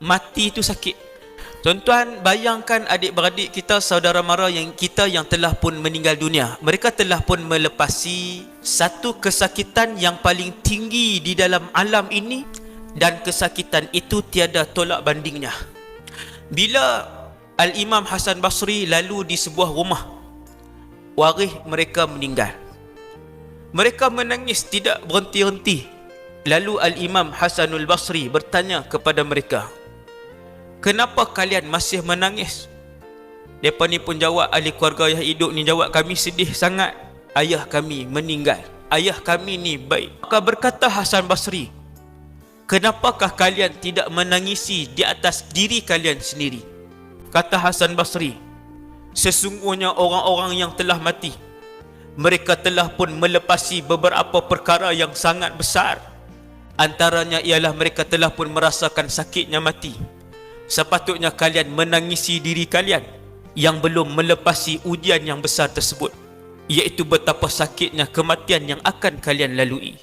mati itu sakit. Tuan-tuan, bayangkan adik-beradik kita, saudara mara yang telah pun meninggal dunia. Mereka telah pun melepasi satu kesakitan yang paling tinggi di dalam alam ini, dan kesakitan itu tiada tolak bandingnya. Bila Al-Imam Hasan Basri lalu di sebuah rumah, waris mereka meninggal. Mereka menangis tidak berhenti-henti. Lalu Al-Imam Hasanul Basri bertanya kepada mereka, "Kenapa kalian masih menangis?" Mereka ni pun jawab, ahli keluarga yang hidup ni jawab, "Kami sedih sangat. Ayah kami meninggal. Ayah kami ni baik." Maka berkata Hasan Basri, "Kenapakah kalian tidak menangisi di atas diri kalian sendiri?" Kata Hasan Basri, "Sesungguhnya orang-orang yang telah mati, mereka telah pun melepasi beberapa perkara yang sangat besar. Antaranya ialah mereka telah pun merasakan sakitnya mati. Sepatutnya kalian menangisi diri kalian yang belum melepasi ujian yang besar tersebut, iaitu betapa sakitnya kematian yang akan kalian lalui."